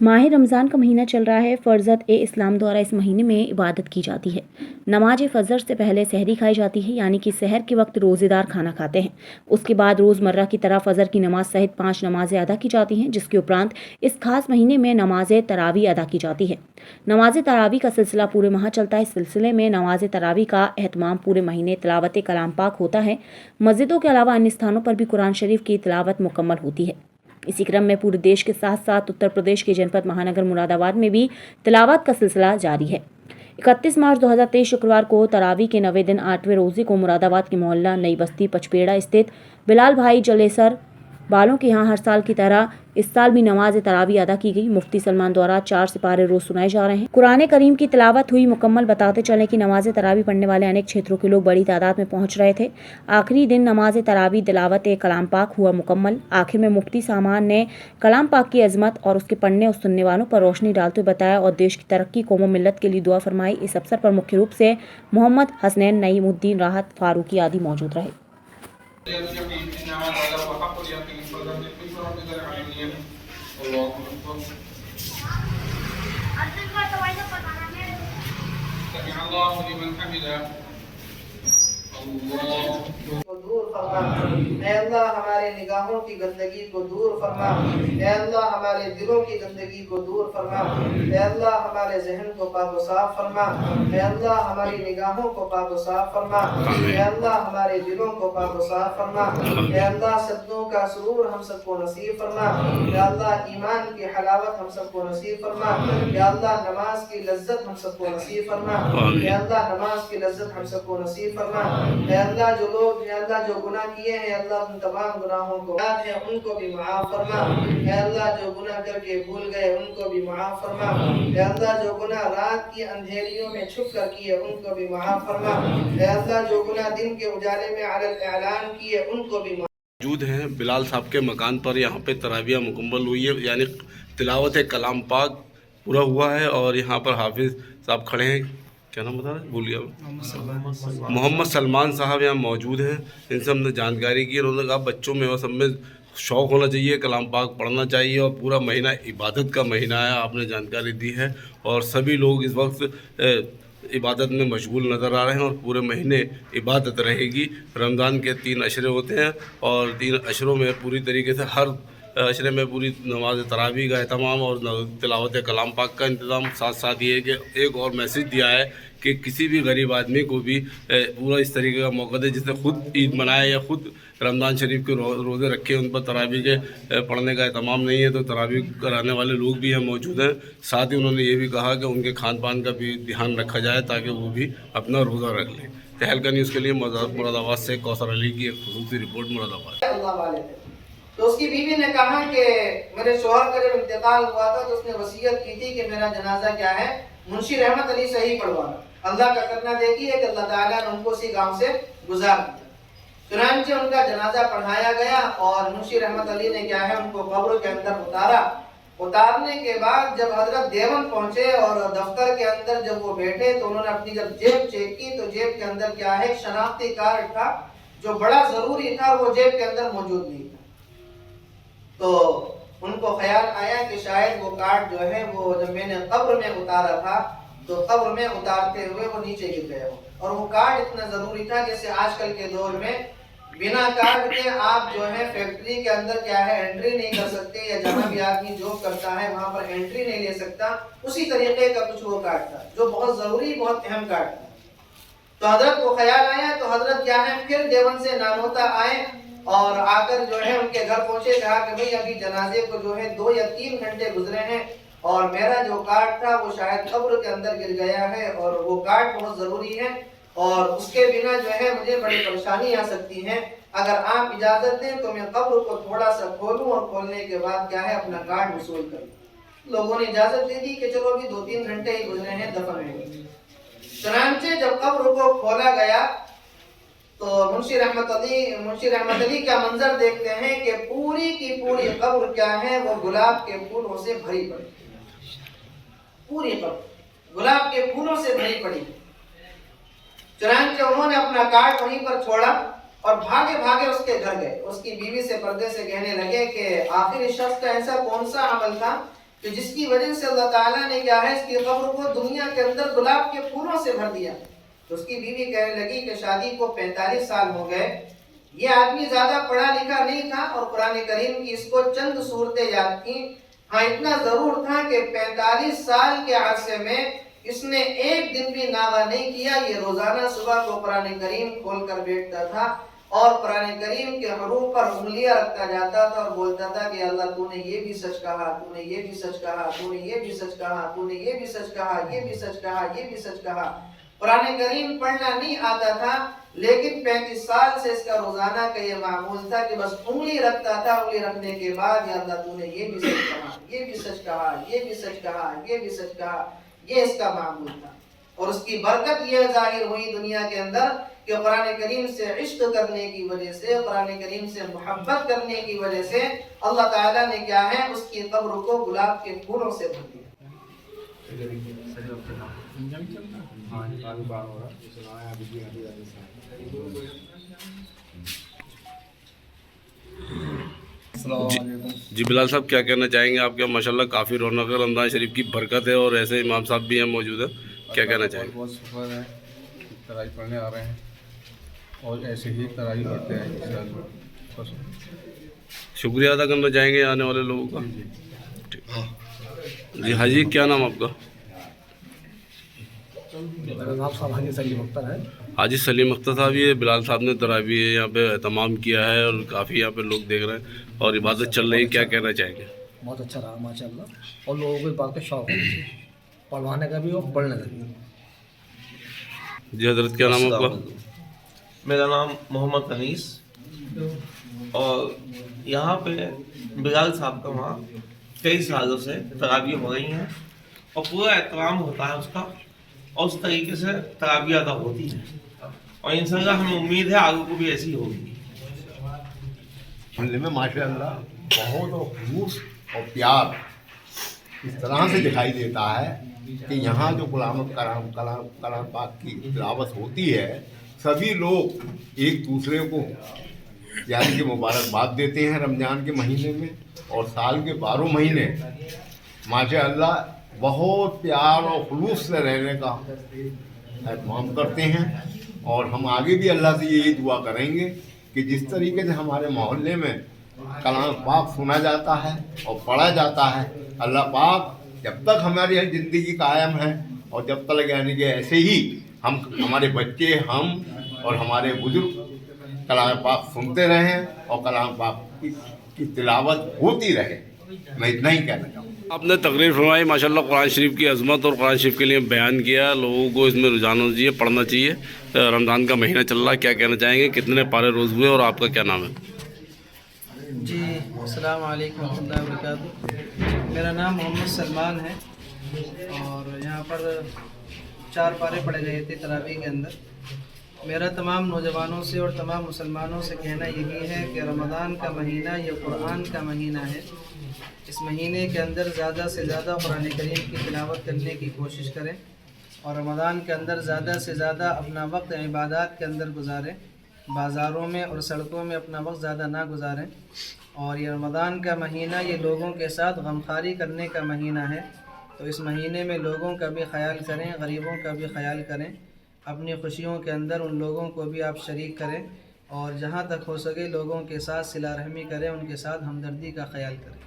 माह रमज़ान का महीना चल रहा है। फ़रज़त-ए-इस्लाम द्वारा इस महीने में इबादत की जाती है। नमाज फ़जर से पहले सहरी खाई जाती है, यानी कि सहर के वक्त रोज़ेदार खाना खाते हैं। उसके बाद रोज़मर्रा की तरह फ़जर की नमाज सहित 5 नमाजें अदा की जाती हैं, जिसके उपरांत इस खास महीने में नमाज तरावी अदा की जाती है। नमाज तरावी का सिलसिला पूरे माह चलता है। इस सिलसिले में नमाज तरावी का एहतमाम पूरे महीने तिलावत कलाम पाक होता है। मस्जिदों के अलावा अन्य स्थानों पर भी कुरान शरीफ की तिलावत मुकम्मल होती है। इसी क्रम में पूरे देश के साथ साथ उत्तर प्रदेश के जनपद महानगर मुरादाबाद में भी तिलावत का सिलसिला जारी है। 31 मार्च 2023 शुक्रवार को तरावी के 9वें दिन 8वें रोजे को मुरादाबाद के मोहल्ला नई बस्ती पचपेड़ा स्थित बिलाल भाई जलेसर बालों के यहाँ हर साल की तरह इस साल भी नमाज तरावी अदा की गई। मुफ्ती सलमान द्वारा 4 सिपारे रोज सुनाए जा रहे हैं। कुरान करीम की तिलावत हुई मुकम्मल। बताते चलें कि नमाज तरावी पढ़ने वाले अनेक क्षेत्रों के लोग बड़ी तादाद में पहुंच रहे थे। आखिरी दिन नमाज तरावी तिलावत कलाम पाक हुआ मुकम्मल। आखिर में मुफ्ती सामान ने कलाम पाक की अजमत और उसके पढ़ने और सुनने वालों पर रोशनी डालते हुए बताया और देश की तरक्की कौम मिल्लत के लिए दुआ फरमाई। इस अवसर पर मुख्य रूप से मोहम्मद हसनैन, नईमुद्दीन, राहत फारूकी आदि मौजूद रहे। को दूर फरमा। ऐ अल्लाह हमारे निगाहों की गंदगी को दूर फरमा। ऐ अल्लाह हमारे दिलों की गंदगी को दूर फरमा। ऐ अल्लाह हमारे ज़हन को पाक व साफ फरमा। ऐ अल्लाह हमारी निगाहों को पाक व साफ फरमा। ऐ अल्लाह हमारे दिलों को पाक व साफ फरमा। ऐ अल्लाह सद्दों का सुरूर हम सबको नसीब फरमा। ऐ अल्लाह ईमान की हलावत हम सबको नसीब फरमा। ऐ अल्लाह नमाज की लज्जत हम सबको नसीब फरमा। ऐ अल्लाह नमाज की लज्जत हम सबको नसीब फरमा। ऐ अल्लाह जो लोग अल्लाह जो गुनाह किए हैं अल्लाह उन तमाम गुनाहों को याद है उनको भी माफ फरमा। ऐ अल्लाह जो गुनाह करके भूल गए उनको भी माफ फरमा। ऐ अल्लाह जो गुनाह रात की अंधेरियों में छुप कर किए उनको भी माफ फरमा। ऐ अल्लाह जो गुनाह दिन के उजाले में अलग ऐलान किए उनको भी मौजूद हैं। बिलाल साहब के मकान पर यहाँ पे तरावियाँ मुकम्मल हुई है, यानी तिलावत कलाम पाक पूरा हुआ है और यहाँ पर हाफिज़ साहब खड़े हैं। क्या नाम बता रहे, भूल गया, मोहम्मद सलमान साहब यहाँ मौजूद हैं। इनसे हमने जानकारी की। उन्होंने कहा बच्चों में और सब में शौक़ होना चाहिए, कलाम पाक पढ़ना चाहिए और पूरा महीना इबादत का महीना है, आपने जानकारी दी है। और सभी लोग इस वक्त इबादत में मशगूल नज़र आ रहे हैं और पूरे महीने इबादत रहेगी। रमज़ान के 3 अशरे होते हैं और 3 अशरों में पूरी तरीके से हर अशरे में पूरी नमाज तरावी का एहतमाम और तिलावत कलाम पाक का इंतज़ाम। साथ साथ ये कि एक और मैसेज दिया है कि किसी भी गरीब आदमी को भी पूरा इस तरीके का मौका दे, जिसने खुद ईद मनाए या खुद रमज़ान शरीफ के रोज़े रखे, उन पर तरावी के पढ़ने का एहतमाम नहीं है, तो तरावी कराने वाले लोग भी यहाँ मौजूद हैं। साथ ही उन्होंने ये भी कहा कि उनके खान पान का भी ध्यान रखा जाए ताकि वो भी अपना रोज़ा रख लें। तहलका न्यूज़ के लिए मुरादाबाद से कौसर अली की एक खुसूसी रिपोर्ट मुरादाबाद। तो उसकी बीवी ने कहा कि मेरे शौहर का जब इंतकाल हुआ था तो उसने वसीयत की थी कि मेरा जनाजा क्या है, मुंशी रहमत अली से ही पढ़वाना। अल्लाह का करना देखी है कि अल्लाह ताला ने उनको उसी गांव से गुजार दिया। चुनांचे उनका जनाजा पढ़ाया गया और मुंशी रहमत अली ने क्या है उनको कब्र के अंदर उतारा। उतारने के बाद जब हजरत देवन पहुंचे और दफ्तर के अंदर जब वो बैठे तो उन्होंने अपनी जब जेब चेक की तो जेब के अंदर क्या है, शनाख्ती कार्ड था जो बड़ा जरूरी था, वो जेब के अंदर मौजूद नहीं था। तो उनको ख्याल आया कि शायद वो कार्ड जो है वो जब मैंने कब्र में उतारा था तो कब्र में उतारते हुए वो नीचे गिर गया हो। और वो कार्ड इतना ज़रूरी था, जैसे आजकल के दौर में बिना कार्ड के आप जो है फैक्ट्री के अंदर क्या है एंट्री नहीं कर सकते, या जहाँ भी आदमी जॉब करता है वहाँ पर एंट्री नहीं ले सकता। उसी तरीके का कुछ वो कार्ड था जो बहुत ज़रूरी, बहुत अहम कार्ड था। तो हजरत को ख्याल आया तो हजरत क्या है फिर देवन से नानोता आए और आकर जो है उनके घर पहुंचे। कहा कि भाई अभी जनाजे को जो है 2 या 3 घंटे गुजरे हैं और मेरा जो कार्ड था वो शायद कब्र के अंदर गिर गया है और वो कार्ड बहुत ज़रूरी है और उसके बिना जो है मुझे बड़ी परेशानी आ सकती है। अगर आप इजाज़त दें तो मैं कब्र को थोड़ा सा खोलूं और खोलने के बाद क्या है अपना कार्ड वसूल करूं। लोगों ने इजाज़त दे दी कि चलो अभी 2-3 घंटे ही गुजरे हैं, दफन है। चुनांचे जब कब्र को खोला गया तो मुंशी रहमत अली का मंजर देखते हैं कि पूरी की पूरी कब्र क्या है वो गुलाब के फूलों से भरी पड़ी। पूरी कब्र गुलाब के फूलों से भरी पड़ी। चुनांचे उन्होंने अपना कार्ड वहीं पर छोड़ा और भागे भागे उसके घर गए। उसकी बीवी से पर्दे से कहने लगे कि आखिर इस शख्स का ऐसा कौन सा अमल था تو جس کی وجہ سے اللہ تعالیٰ نے کیا ہے اس کی قبر کو دنیا کے اندر گلاب کے پھولوں سے بھر دیا. تو اس کی بیوی کہنے لگی کہ شادی کو 45 سال ہو گئے، یہ آدمی زیادہ پڑھا لکھا نہیں تھا اور قرآن کریم کی اس کو چند صورتیں یاد تھیں. ہاں اتنا ضرور تھا کہ 45 سال کے عرصے میں اس نے ایک دن بھی ناغہ نہیں کیا. یہ روزانہ صبح کو قرآن کریم کھول کر بیٹھتا تھا اور قرآن کریم کے حروف پر انگلیاں رکھتا جاتا تھا اور بولتا تھا کہ اللہ تو نے یہ بھی سچ کہا، تو نے یہ بھی سچ کہا، تو نے یہ بھی سچ کہا، تو نے یہ بھی سچ کہا، یہ بھی سچ کہا، یہ بھی سچ کہا. قرآن کریم پڑھنا نہیں آتا تھا لیکن 35 سال سے اس کا روزانہ کا یہ معمول تھا کہ بس انگلی رکھتا تھا. انگلی رکھنے کے بعد یا اللہ تو نے یہ بھی سچ کہا، یہ بھی سچ کہا، یہ بھی سچ کہا، یہ بھی سچ کہا. یہ اس کا معمول تھا اور اس کی برکت یہ ظاہر ہوئی دنیا کے اندر کہ قرآن کریم سے عشق کرنے کی وجہ سے، قرآن کریم سے محبت کرنے کی وجہ سے اللہ تعالیٰ نے کیا ہے اس کی قبر کو گلاب کے پھولوں سے بھر دیا. جی بلال صاحب کیا کہنا چاہیں گے؟ آپ کے ماشاءاللہ کافی رونق ہے، رمضان شریف کی برکت ہے اور ایسے امام صاحب بھی ہیں موجود ہیں، کیا کہنا چاہیں گے؟ بہت شکر ہے، تراویح پڑھنے آ رہے ہیں اور ایسے ہی تراویح پڑھتے ہیں انشاءاللہ. شکریہ ادا کرنا چاہیں گے آنے والے لوگوں کا. جی حاجی کیا نام آپ کا؟ میرا نام صاحب حاجی سلیم اختر ہے. حاجی سلیم اختر صاحب، یہ بلال صاحب نے تراویح یہاں پہ اہتمام کیا ہے اور کافی یہاں پہ لوگ دیکھ رہے ہیں اور عبادت چل رہی ہے، کیا کہنا چاہیں گے؟ بہت اچھا رہا ماشاء اللہ، اور لوگوں کو اس بات کا شوق ہے پڑھوانے کا بھی اور پڑھنے کا بھی. جی حضرت کیا نام آپ کا؟ میرا نام محمد انیس، اور یہاں پہ بلال صاحب کا وہاں کئی سالوں سے تراویح ہو رہی ہیں اور پورا احترام ہوتا ہے اس کا اور اس طریقے سے تراویح ادا ہوتی ہے اور انشاءاللہ ہمیں امید ہے آگے کو بھی ایسی ہوگی. محلے میں ماشاء اللہ بہت خلوص اور پیار اس طرح سے دکھائی دیتا ہے کہ یہاں جو کلام پاک کی تلاوت ہوتی ہے سبھی لوگ ایک دوسرے کو یعنی کہ مبارکباد دیتے ہیں رمضان کے مہینے میں اور سال کے 12 مہینے ماشاء اللہ بہت پیار اور خلوص سے رہنے کا اہتمام کرتے ہیں. اور ہم آگے بھی اللہ سے یہی دعا کریں گے کہ جس طریقے سے ہمارے محلے میں کلام پاک سنا جاتا ہے اور پڑھا جاتا ہے، اللہ پاک جب تک ہماری زندگی قائم ہے اور جب تک یعنی کہ ایسے ہی ہمارے بچے ہم اور ہمارے بزرگ کلام پاک سنتے رہیں اور کلام پاک کی تلاوت ہوتی رہے. میں اتنا ہی کہنا چاہوں. آپ نے تقریر فرمائی، ماشاءاللہ قرآن شریف کی عظمت اور قرآن شریف کے لیے بیان کیا، لوگوں کو اس میں رجحان ہونا چاہیے، پڑھنا چاہیے. رمضان کا مہینہ چل رہا ہے، کیا کہنا چاہیں گے؟ کتنے پارے روز ہوئے اور آپ کا کیا نام ہے؟ جی السلام علیکم ورحمۃ اللہ وبرکاتہ. میرا نام محمد سلمان ہے اور یہاں پر 4 پارے پڑھے گئے تھے تراویح کے اندر. میرا تمام نوجوانوں سے اور تمام مسلمانوں سے کہنا یہی ہے کہ رمضان کا مہینہ یہ قرآن کا مہینہ ہے. اس مہینے کے اندر زیادہ سے زیادہ قرآن کریم کی تلاوت کرنے کی کوشش کریں اور رمضان کے اندر زیادہ سے زیادہ اپنا وقت عبادات کے اندر گزاریں. بازاروں میں اور سڑکوں میں اپنا وقت زیادہ نہ گزاریں. اور یہ رمضان کا مہینہ یہ لوگوں کے ساتھ غمخواری کرنے کا مہینہ ہے، تو اس مہینے میں لوگوں کا بھی خیال کریں، غریبوں کا بھی خیال کریں. اپنی خوشیوں کے اندر ان لوگوں کو بھی آپ شریک کریں اور جہاں تک ہو سکے لوگوں کے ساتھ صلہ رحمی کریں، ان کے ساتھ ہمدردی کا خیال کریں.